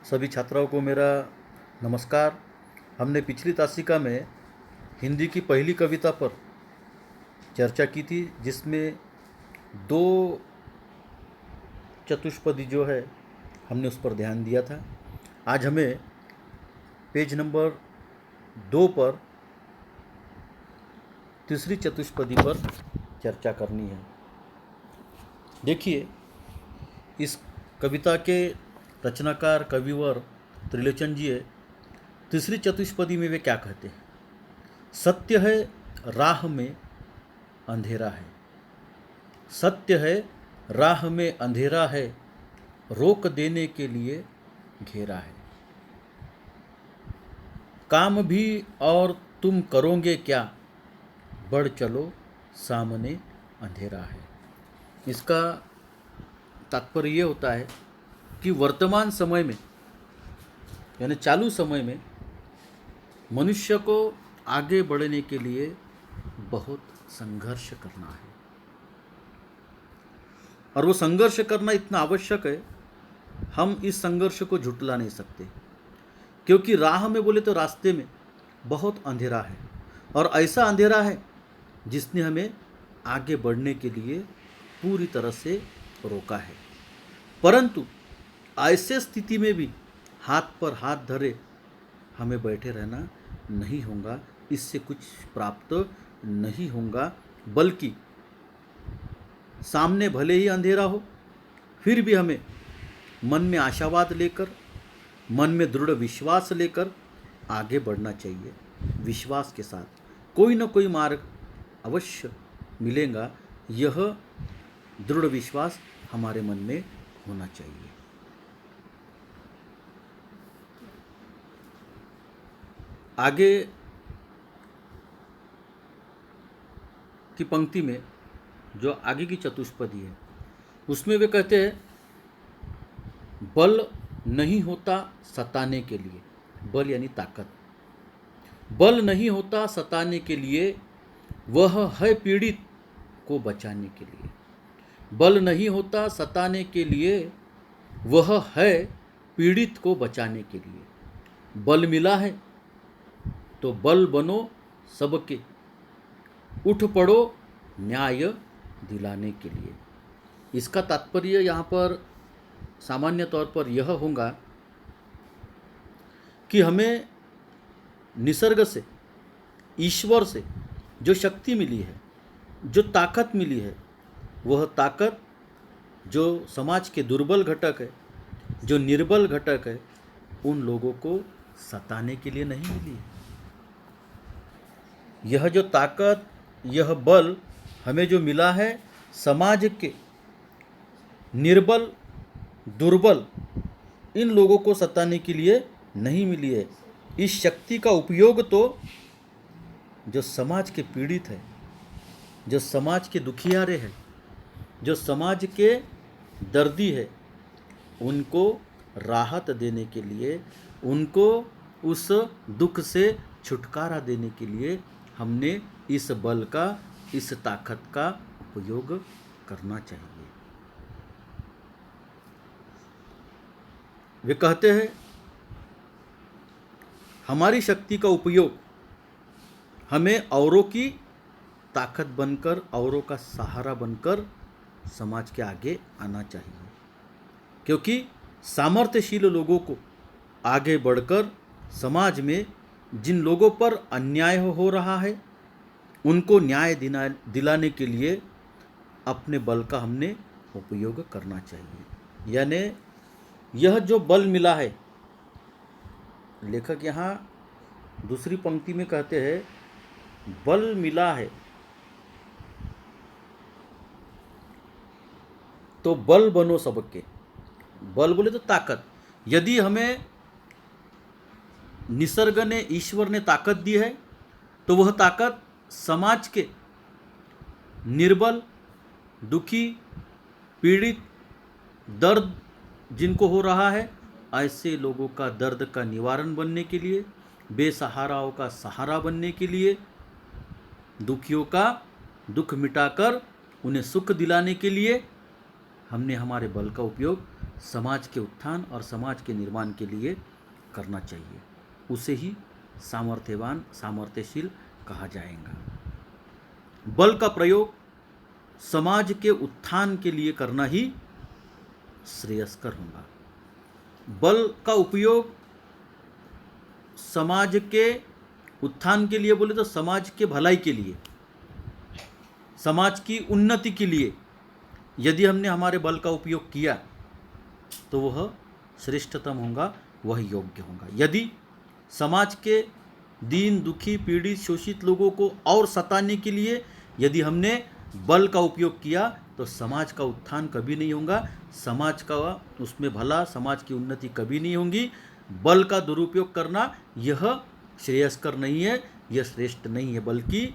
सभी छात्राओं को मेरा नमस्कार। हमने पिछली तासिका में हिंदी की पहली कविता पर चर्चा की थी, जिसमें दो चतुष्पदी जो है हमने उस पर ध्यान दिया था। आज हमें पेज नंबर 2 पर तीसरी चतुष्पदी पर चर्चा करनी है। देखिए, इस कविता के रचनाकार कविवर त्रिलोचन जी तीसरी चतुष्पदी में वे क्या कहते हैं? सत्य है राह में अंधेरा है, सत्य है राह में अंधेरा है, रोक देने के लिए घेरा है। काम भी और तुम करोगे क्या, बढ़ चलो सामने अंधेरा है। इसका तात्पर्य ये होता है कि वर्तमान समय में, यानी चालू समय में, मनुष्य को आगे बढ़ने के लिए बहुत संघर्ष करना है। और वो संघर्ष करना इतना आवश्यक है, हम इस संघर्ष को झुटला नहीं सकते, क्योंकि राह में बोले तो रास्ते में बहुत अंधेरा है, और ऐसा अंधेरा है जिसने हमें आगे बढ़ने के लिए पूरी तरह से रोका है। परंतु ऐसे स्थिति में भी हाथ पर हाथ धरे हमें बैठे रहना नहीं होगा, इससे कुछ प्राप्त नहीं होगा, बल्कि सामने भले ही अंधेरा हो, फिर भी हमें मन में आशावाद लेकर, मन में दृढ़ विश्वास लेकर आगे बढ़ना चाहिए। विश्वास के साथ कोई न कोई मार्ग अवश्य मिलेगा, यह दृढ़ विश्वास हमारे मन में होना चाहिए। आगे की पंक्ति में जो आगे की चतुष्पदी है, उसमें वे कहते हैं, बल नहीं होता सताने के लिए, बल यानी ताकत, बल नहीं होता सताने के लिए, वह है पीड़ित को बचाने के लिए। बल नहीं होता सताने के लिए, वह है पीड़ित को बचाने के लिए। बल मिला है तो बल बनो सबके, उठ पड़ो न्याय दिलाने के लिए। इसका तात्पर्य यहाँ पर सामान्य तौर पर यह होगा कि हमें निसर्ग से, ईश्वर से जो शक्ति मिली है, जो ताकत मिली है, वह ताकत जो समाज के दुर्बल घटक है, जो निर्बल घटक है, उन लोगों को सताने के लिए नहीं मिली है। यह जो ताकत, यह बल हमें जो मिला है, समाज के निर्बल, दुर्बल इन लोगों को सताने के लिए नहीं मिली है। इस शक्ति का उपयोग तो जो समाज के पीड़ित है, जो समाज के दुखियारे हैं, जो समाज के दर्दी है, उनको राहत देने के लिए, उनको उस दुख से छुटकारा देने के लिए हमने इस बल का, इस ताकत का उपयोग करना चाहिए। वे कहते हैं, हमारी शक्ति का उपयोग हमें औरों की ताकत बनकर, औरों का सहारा बनकर समाज के आगे आना चाहिए, क्योंकि सामर्थ्यशील लोगों को आगे बढ़कर समाज में जिन लोगों पर अन्याय हो रहा है, उनको न्याय दिलाने के लिए अपने बल का हमने उपयोग करना चाहिए। यानी यह जो बल मिला है, लेखक यहाँ दूसरी पंक्ति में कहते हैं, बल मिला है तो बल बनो सबके। बल बोले तो ताकत। यदि हमें निसर्ग ने, ईश्वर ने ताकत दी है, तो वह ताकत समाज के निर्बल, दुखी, पीड़ित, दर्द जिनको हो रहा है, ऐसे लोगों का दर्द का निवारण बनने के लिए, बेसहाराओं का सहारा बनने के लिए, दुखियों का दुख मिटाकर उन्हें सुख दिलाने के लिए हमने हमारे बल का उपयोग समाज के उत्थान और समाज के निर्माण के लिए करना चाहिए, उसे ही सामर्थ्यवान सामर्थ्यशील कहा जाएगा। बल का प्रयोग समाज के उत्थान के लिए करना ही श्रेयस्कर होगा। बल का उपयोग समाज के उत्थान के लिए बोले तो समाज के भलाई के लिए, समाज की उन्नति के लिए यदि हमने हमारे बल का उपयोग किया तो वह श्रेष्ठतम होगा, वह योग्य होगा। यदि समाज के दीन दुखी पीड़ित शोषित लोगों को और सताने के लिए यदि हमने बल का उपयोग किया तो समाज का उत्थान कभी नहीं होगा, समाज का उसमें भला समाज की उन्नति कभी नहीं होगी। बल का दुरुपयोग करना यह श्रेयस्कर नहीं है, यह श्रेष्ठ नहीं है, बल्कि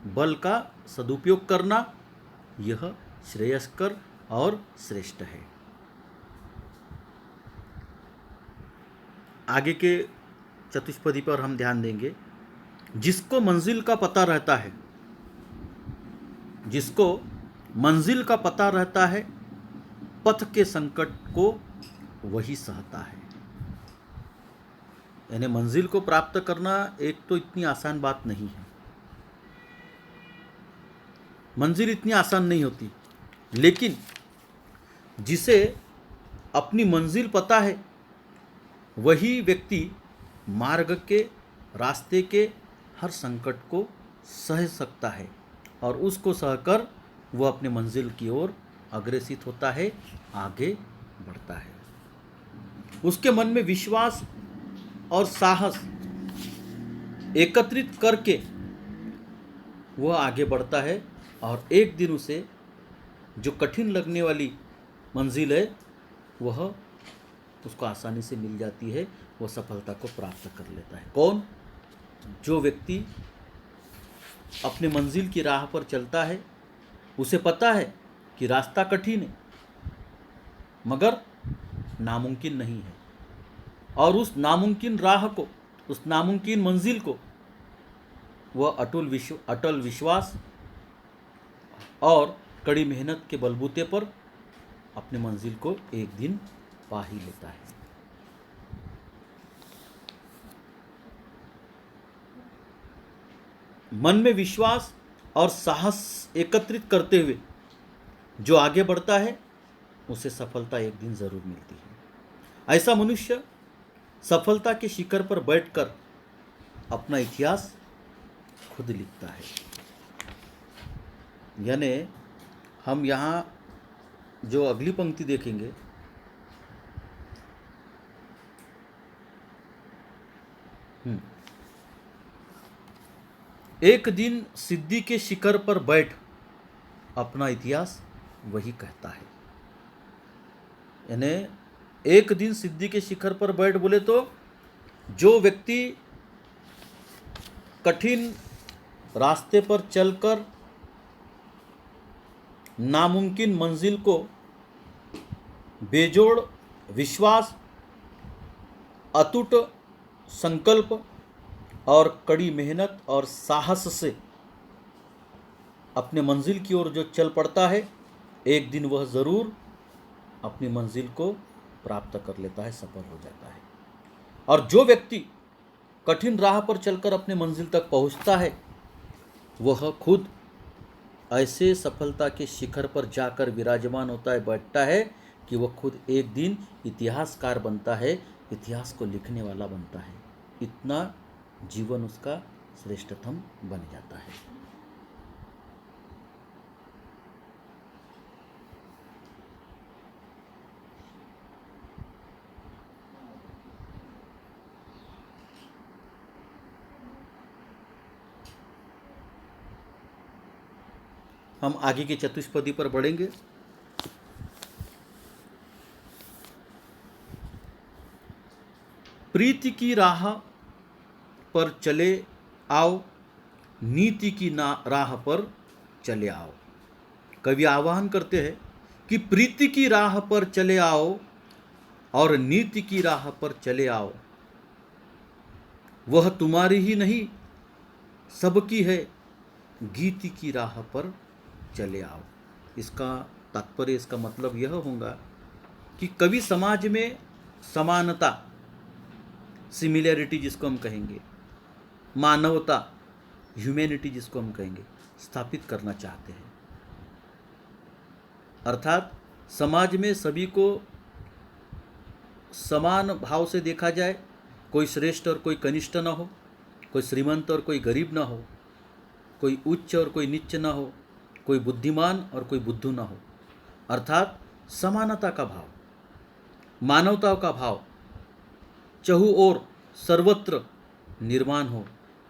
बल का सदुपयोग करना यह श्रेयस्कर और श्रेष्ठ है। आगे के चतुष्पदी पर हम ध्यान देंगे। जिसको मंजिल का पता रहता है, जिसको मंजिल का पता रहता है, पथ के संकट को वही सहता है। यानी मंजिल को प्राप्त करना एक तो इतनी आसान बात नहीं है, मंजिल इतनी आसान नहीं होती, लेकिन जिसे अपनी मंजिल पता है वही व्यक्ति मार्ग के रास्ते के हर संकट को सह सकता है और उसको सहकर वह अपने मंजिल की ओर अग्रसित होता है, आगे बढ़ता है। उसके मन में विश्वास और साहस एकत्रित करके वह आगे बढ़ता है और एक दिन उसे जो कठिन लगने वाली मंजिल है वह उसको आसानी से मिल जाती है, वह सफलता को प्राप्त कर लेता है। कौन? जो व्यक्ति अपने मंजिल की राह पर चलता है, उसे पता है कि रास्ता कठिन है मगर नामुमकिन नहीं है, और उस नामुमकिन राह को, उस नामुमकिन मंजिल को वह अटल विश्वास और कड़ी मेहनत के बलबूते पर अपने मंजिल को एक दिन पा ही लेता है। मन में विश्वास और साहस एकत्रित करते हुए जो आगे बढ़ता है उसे सफलता एक दिन जरूर मिलती है। ऐसा मनुष्य सफलता के शिखर पर बैठकर अपना इतिहास खुद लिखता है। यानी हम यहाँ जो अगली पंक्ति देखेंगे, एक दिन सिद्धि के शिखर पर बैठ अपना इतिहास वही कहता है। यानी एक दिन सिद्धि के शिखर पर बैठ बोले तो जो व्यक्ति कठिन रास्ते पर चलकर नामुमकिन मंजिल को बेजोड़ विश्वास, अटूट संकल्प और कड़ी मेहनत और साहस से अपने मंजिल की ओर जो चल पड़ता है, एक दिन वह ज़रूर अपनी मंजिल को प्राप्त कर लेता है, सफल हो जाता है। और जो व्यक्ति कठिन राह पर चलकर अपने मंजिल तक पहुंचता है, वह खुद ऐसे सफलता के शिखर पर जाकर विराजमान होता है, बैठता है कि वह खुद एक दिन इतिहासकार बनता है, इतिहास को लिखने वाला बनता है। इतना जीवन उसका श्रेष्ठतम बन जाता है। हम आगे की चतुष्पदी पर बढ़ेंगे। प्रीति की राह पर चले आओ, नीति की राह पर चले आओ। कवि आह्वान करते हैं कि प्रीति की राह पर चले आओ और नीति की राह पर चले आओ। वह तुम्हारी ही नहीं सबकी है, गीति की राह पर चले आओ। इसका तात्पर्य, इसका मतलब यह होगा कि कवि समाज में समानता, सिमिलैरिटी जिसको हम कहेंगे, मानवता, ह्यूमैनिटी जिसको हम कहेंगे, स्थापित करना चाहते हैं। अर्थात समाज में सभी को समान भाव से देखा जाए, कोई श्रेष्ठ और कोई कनिष्ठ ना हो, कोई श्रीमंत और कोई गरीब ना हो, कोई उच्च और कोई नीच ना हो, कोई बुद्धिमान और कोई बुद्धू ना हो। अर्थात समानता का भाव, मानवता का भाव चहु ओर सर्वत्र निर्माण हो,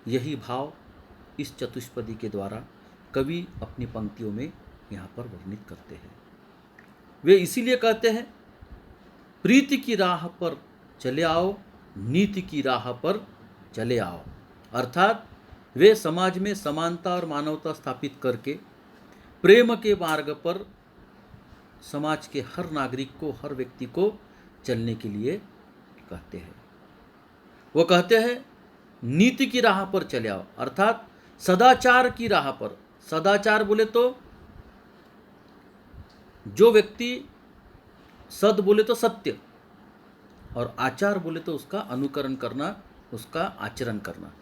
यही भाव इस चतुष्पदी के द्वारा कवि अपनी पंक्तियों में यहाँ पर वर्णित करते हैं। वे इसीलिए कहते हैं, प्रीति की राह पर चले आओ, नीति की राह पर चले आओ। अर्थात वे समाज में समानता और मानवता स्थापित करके प्रेम के मार्ग पर समाज के हर नागरिक को, हर व्यक्ति को चलने के लिए कहते हैं। वो कहते हैं नीति की राह पर चले आओ, अर्थात सदाचार की राह पर। सदाचार बोले तो जो व्यक्ति, सद बोले तो सत्य, और आचार बोले तो उसका अनुकरण करना, उसका आचरण करना।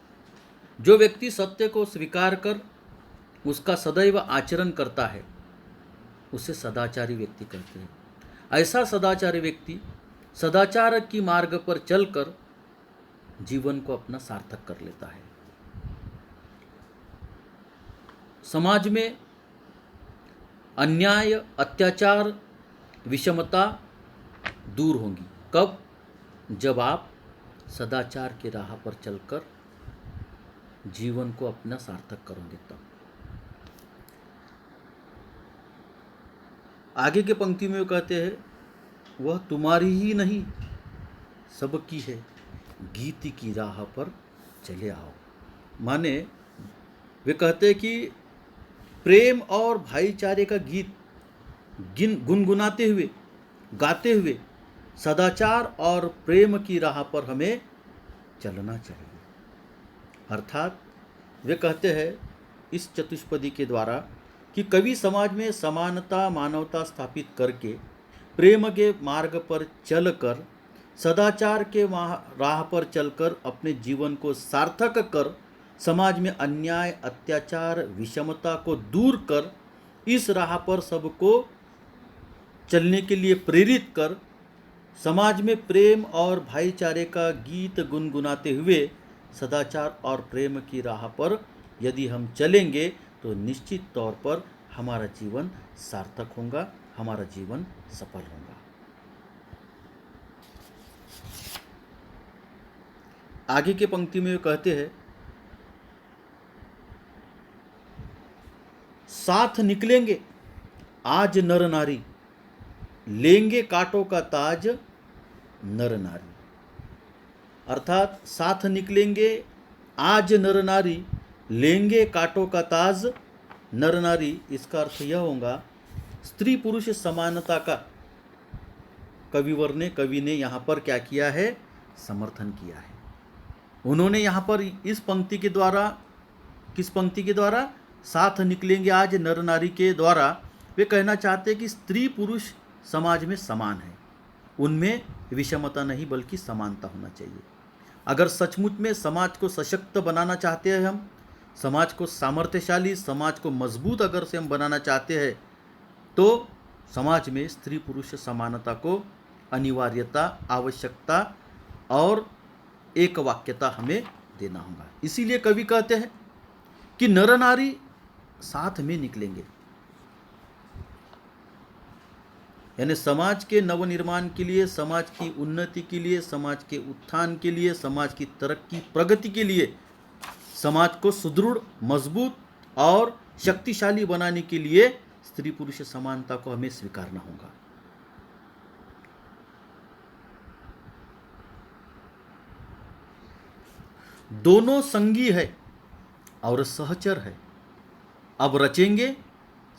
जो व्यक्ति सत्य को स्वीकार कर उसका सदैव आचरण करता है, उसे सदाचारी व्यक्ति कहते हैं। ऐसा सदाचारी व्यक्ति सदाचार की मार्ग पर चलकर जीवन को अपना सार्थक कर लेता है। समाज में अन्याय, अत्याचार, विषमता दूर होंगी। कब? जब आप सदाचार की राह पर चलकर जीवन को अपना सार्थक करोगे तब। आगे के पंक्ति में वो कहते हैं, वह तुम्हारी ही नहीं सबकी है, गीत की राह पर चले आओ। माने वे कहते हैं कि प्रेम और भाईचारे का गीत गुनगुनाते हुए, गाते हुए सदाचार और प्रेम की राह पर हमें चलना चाहिए। अर्थात वे कहते हैं इस चतुष्पदी के द्वारा कि कवि समाज में समानता, मानवता स्थापित करके प्रेम के मार्ग पर चलकर, सदाचार के राह पर चलकर अपने जीवन को सार्थक कर समाज में अन्याय, अत्याचार, विषमता को दूर कर इस राह पर सबको चलने के लिए प्रेरित कर समाज में प्रेम और भाईचारे का गीत गुनगुनाते हुए सदाचार और प्रेम की राह पर यदि हम चलेंगे तो निश्चित तौर पर हमारा जीवन सार्थक होगा, हमारा जीवन सफल होगा। आगे के पंक्ति में कहते हैं, साथ निकलेंगे आज नर नारी, लेंगे कांटों का ताज नर नारी। अर्थात साथ निकलेंगे आज नर नारी, लेंगे कांटों का ताज नर नारी। इसका अर्थ यह होगा, स्त्री पुरुष समानता का कवि ने यहाँ पर क्या किया है? समर्थन किया है। उन्होंने यहाँ पर इस पंक्ति के द्वारा, किस पंक्ति के द्वारा? साथ निकलेंगे आज नर नारी के द्वारा वे कहना चाहते हैं कि स्त्री पुरुष समाज में समान है, उनमें विषमता नहीं बल्कि समानता होना चाहिए। अगर सचमुच में समाज को सशक्त बनाना चाहते हैं हम, समाज को सामर्थ्यशाली, समाज को मजबूत अगर से हम बनाना चाहते हैं, तो समाज में स्त्री पुरुष समानता को अनिवार्यता, आवश्यकता और एक वाक्यता हमें देना होगा। इसीलिए कवि कहते हैं कि नर नारी साथ में निकलेंगे, यानी समाज के नवनिर्माण के लिए, समाज की उन्नति के लिए, समाज के उत्थान के लिए, समाज की तरक्की प्रगति के लिए, समाज को सुदृढ़, मजबूत और शक्तिशाली बनाने के लिए स्त्री पुरुष समानता को हमें स्वीकारना होगा। दोनों संगी है और सहचर है, अब रचेंगे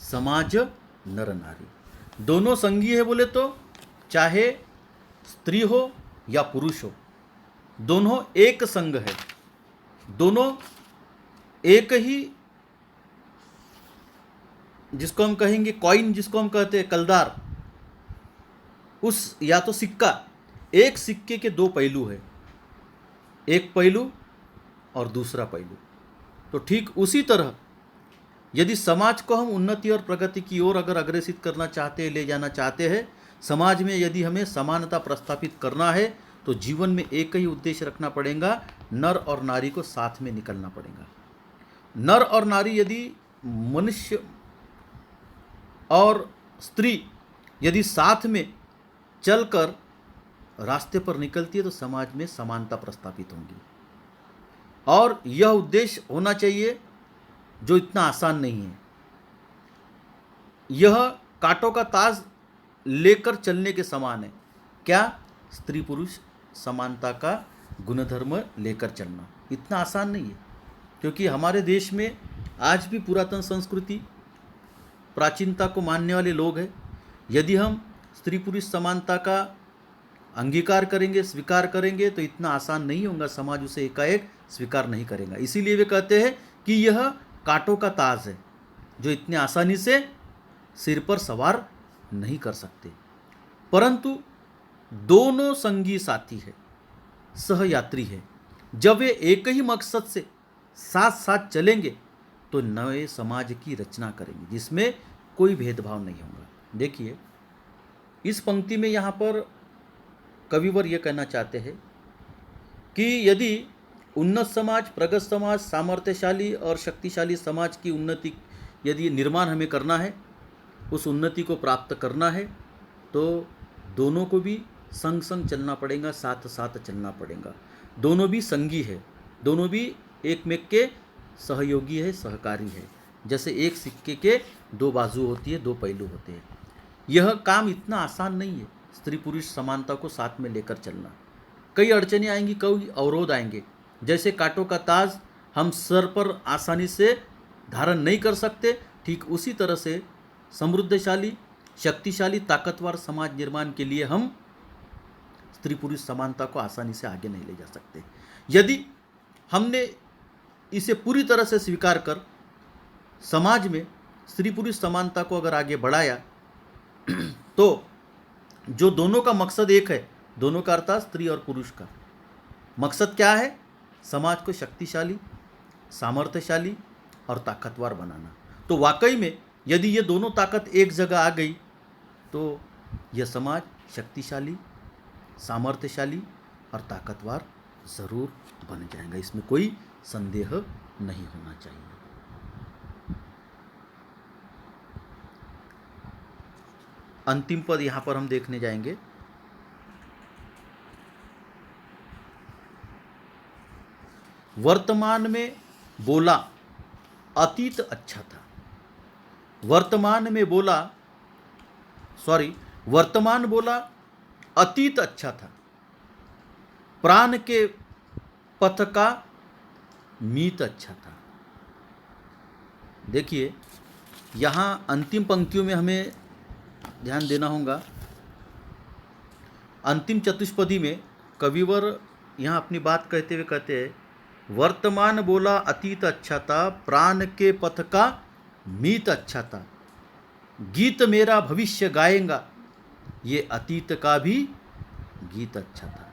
समाज नर नारी। दोनों संगी है बोले तो चाहे स्त्री हो या पुरुष हो, दोनों एक संग है, दोनों एक ही, जिसको हम कहेंगे कॉइन, जिसको हम कहते हैं कलदार, उस या तो सिक्का, एक सिक्के के दो पहलू है, एक पहलू और दूसरा पहलू। तो ठीक उसी तरह यदि समाज को हम उन्नति और प्रगति की ओर अगर अग्रेसित करना चाहते हैं, ले जाना चाहते हैं, समाज में यदि हमें समानता प्रस्थापित करना है, तो जीवन में एक ही उद्देश्य रखना पड़ेगा, नर और नारी को साथ में निकलना पड़ेगा। नर और नारी यदि मनुष्य और स्त्री यदि साथ में चलकर रास्ते पर निकलती है तो समाज में समानता प्रस्थापित होंगी। और यह उद्देश्य होना चाहिए जो इतना आसान नहीं है। यह कांटों का ताज लेकर चलने के समान है। क्या? स्त्री पुरुष समानता का गुणधर्म लेकर चलना इतना आसान नहीं है, क्योंकि हमारे देश में आज भी पुरातन संस्कृति, प्राचीनता को मानने वाले लोग हैं। यदि हम स्त्री पुरुष समानता का अंगीकार करेंगे, स्वीकार करेंगे, तो इतना आसान नहीं होगा, समाज उसे एकाएक स्वीकार नहीं करेगा। इसीलिए वे कहते हैं कि यह कांटों का ताज है जो इतने आसानी से सिर पर सवार नहीं कर सकते, परंतु दोनों संगी साथी है, सहयात्री है। जब वे एक ही मकसद से साथ साथ चलेंगे तो नए समाज की रचना करेंगे जिसमें कोई भेदभाव नहीं होगा। देखिए, इस पंक्ति में यहाँ पर कविवर यह कहना चाहते हैं कि यदि उन्नत समाज, प्रगत समाज, सामर्थ्यशाली और शक्तिशाली समाज की उन्नति यदि निर्माण हमें करना है, उस उन्नति को प्राप्त करना है, तो दोनों को भी संग संग चलना पड़ेगा, साथ साथ चलना पड़ेगा। दोनों भी संगी है, दोनों भी एक में के सहयोगी है, सहकारी है। जैसे एक सिक्के के दो बाजू होती है, दो पहलू होते हैं। यह काम इतना आसान नहीं है, स्त्री पुरुष समानता को साथ में लेकर चलना। कई अड़चनें आएंगी, कई अवरोध आएंगे। जैसे कांटों का ताज हम सर पर आसानी से धारण नहीं कर सकते, ठीक उसी तरह से समृद्धशाली, शक्तिशाली, ताकतवर समाज निर्माण के लिए हम स्त्री पुरुष समानता को आसानी से आगे नहीं ले जा सकते। यदि हमने इसे पूरी तरह से स्वीकार कर समाज में स्त्री पुरुष समानता को अगर आगे बढ़ाया तो जो दोनों का मकसद एक है, दोनों का अर्थात स्त्री और पुरुष का मकसद क्या है? समाज को शक्तिशाली, सामर्थ्यशाली और ताकतवर बनाना। तो वाकई में यदि ये दोनों ताकत एक जगह आ गई तो यह समाज शक्तिशाली, सामर्थ्यशाली और ताकतवर ज़रूर बन जाएगा, इसमें कोई संदेह नहीं होना चाहिए। अंतिम पद यहाँ पर हम देखने जाएंगे। वर्तमान में बोला अतीत अच्छा था। वर्तमान बोला अतीत अच्छा था, प्राण के पथ का मीत अच्छा था। देखिए, यहाँ अंतिम पंक्तियों में हमें ध्यान देना होगा। अंतिम चतुष्पदी में कविवर यहाँ अपनी बात कहते हुए कहते हैं, वर्तमान बोला अतीत अच्छा था, प्राण के पथ का मीत अच्छा था, गीत मेरा भविष्य गाएगा, ये अतीत का भी गीत अच्छा था।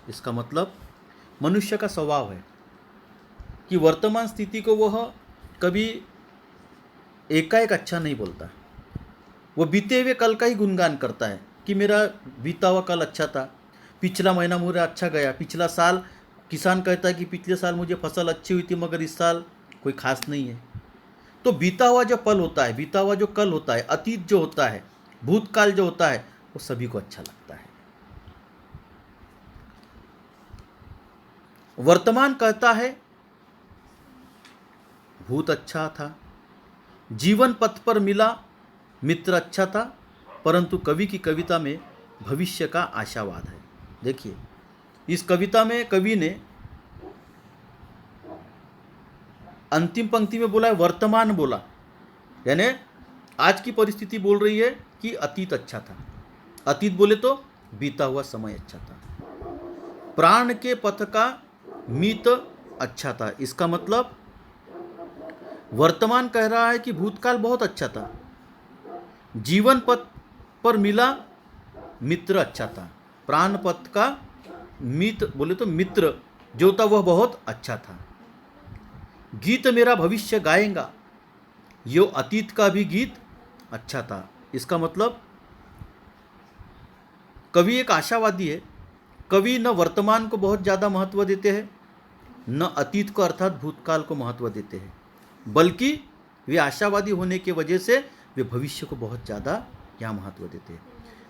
इसका मतलब मनुष्य का स्वभाव है कि वर्तमान स्थिति को वह कभी एकाएक अच्छा नहीं बोलता। वो बीते हुए कल का ही गुणगान करता है कि मेरा बीता हुआ कल अच्छा था, पिछला महीना मेरा अच्छा गया, पिछला साल, किसान कहता है कि पिछले साल मुझे फसल अच्छी हुई थी मगर इस साल कोई खास नहीं है। तो बीता हुआ जो पल होता है, बीता हुआ जो कल होता है, अतीत जो होता है, भूतकाल जो होता है, वो सभी को अच्छा लगता है। वर्तमान कहता है भूत अच्छा था, जीवन पथ पर मिला मित्र अच्छा था, परंतु कवि की कविता में भविष्य का आशावाद है। देखिए, इस कविता में कवि ने अंतिम पंक्ति में बोला है वर्तमान बोला, यानी आज की परिस्थिति बोल रही है कि अतीत अच्छा था। अतीत बोले तो बीता हुआ समय अच्छा था। प्राण के पथ का मीत अच्छा था, इसका मतलब वर्तमान कह रहा है कि भूतकाल बहुत अच्छा था, जीवन पथ पर मिला मित्र अच्छा था। प्राणपत का मित्र बोले तो मित्र जो था वह बहुत अच्छा था। गीत मेरा भविष्य गाएगा, यो अतीत का भी गीत अच्छा था। इसका मतलब कवि एक आशावादी है। कवि न वर्तमान को बहुत ज़्यादा महत्व देते हैं, न अतीत को अर्थात भूतकाल को महत्व देते हैं, बल्कि वे आशावादी होने की वजह से वे भविष्य को बहुत ज़्यादा यहाँ महत्व देते हैं।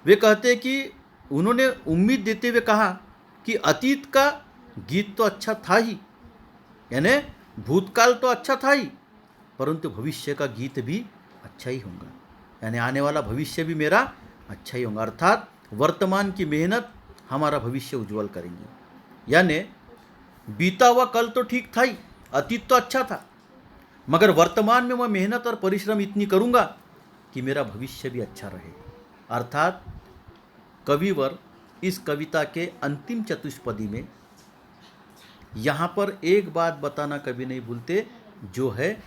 वे कहते हैं कि उन्होंने उम्मीद देते हुए कहा कि अतीत का गीत तो अच्छा था ही, यानी भूतकाल तो अच्छा था ही, परंतु भविष्य का गीत भी अच्छा ही होगा, यानी आने वाला भविष्य भी मेरा अच्छा ही होगा। अर्थात वर्तमान की मेहनत हमारा भविष्य उज्जवल करेंगी। यानी बीता हुआ कल तो ठीक था ही, अतीत तो अच्छा था, मगर वर्तमान में मैं मेहनत और परिश्रम इतनी करूंगा कि मेरा भविष्य भी अच्छा रहे। अर्थात कविवर इस कविता के अंतिम चतुष्पदी में यहाँ पर एक बात बताना कभी नहीं भूलते, जो है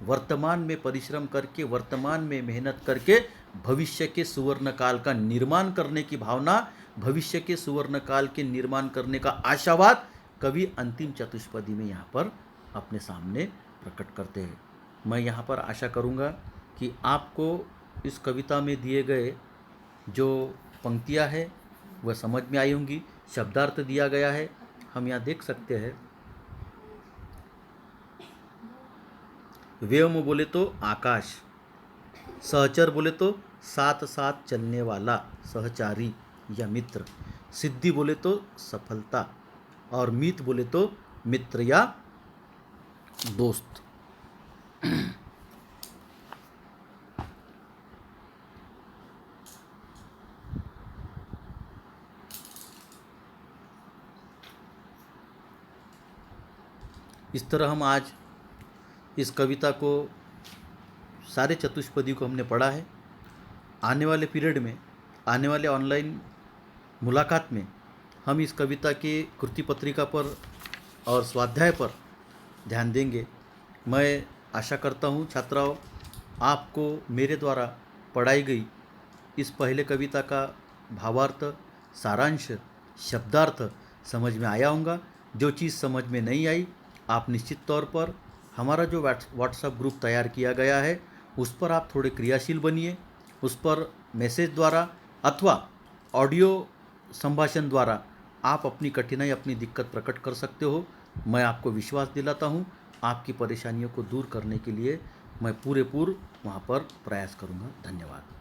वर्तमान में परिश्रम करके, वर्तमान में मेहनत करके भविष्य के सुवर्ण काल का निर्माण करने की भावना, भविष्य के सुवर्ण काल के निर्माण करने का आशावाद कवि अंतिम चतुष्पदी में यहाँ पर अपने सामने प्रकट करते हैं। मैं यहाँ पर आशा करूँगा कि आपको इस कविता में दिए गए जो पंक्तियाँ हैं वह समझ में आई होंगी। शब्दार्थ दिया गया है, हम यहाँ देख सकते हैं। व्योम बोले तो आकाश, सहचर बोले तो साथ साथ चलने वाला सहचारी या मित्र, सिद्धि बोले तो सफलता, और मीत बोले तो मित्र या दोस्त। इस तरह हम आज इस कविता को, सारे चतुष्पदी को हमने पढ़ा है। आने वाले पीरियड में, आने वाले ऑनलाइन मुलाकात में हम इस कविता की कृति पत्रिका पर और स्वाध्याय पर ध्यान देंगे। मैं आशा करता हूँ छात्राओं, आपको मेरे द्वारा पढ़ाई गई इस पहले कविता का भावार्थ, सारांश, शब्दार्थ समझ में आया होगा। जो चीज़ समझ में नहीं आई, आप निश्चित तौर पर हमारा जो व्हाट्सएप ग्रुप तैयार किया गया है उस पर आप थोड़े क्रियाशील बनिए। उस पर मैसेज द्वारा अथवा ऑडियो संभाषण द्वारा आप अपनी कठिनाई, अपनी दिक्कत प्रकट कर सकते हो। मैं आपको विश्वास दिलाता हूँ, आपकी परेशानियों को दूर करने के लिए मैं पूरे वहाँ पर प्रयास करूँगा। धन्यवाद।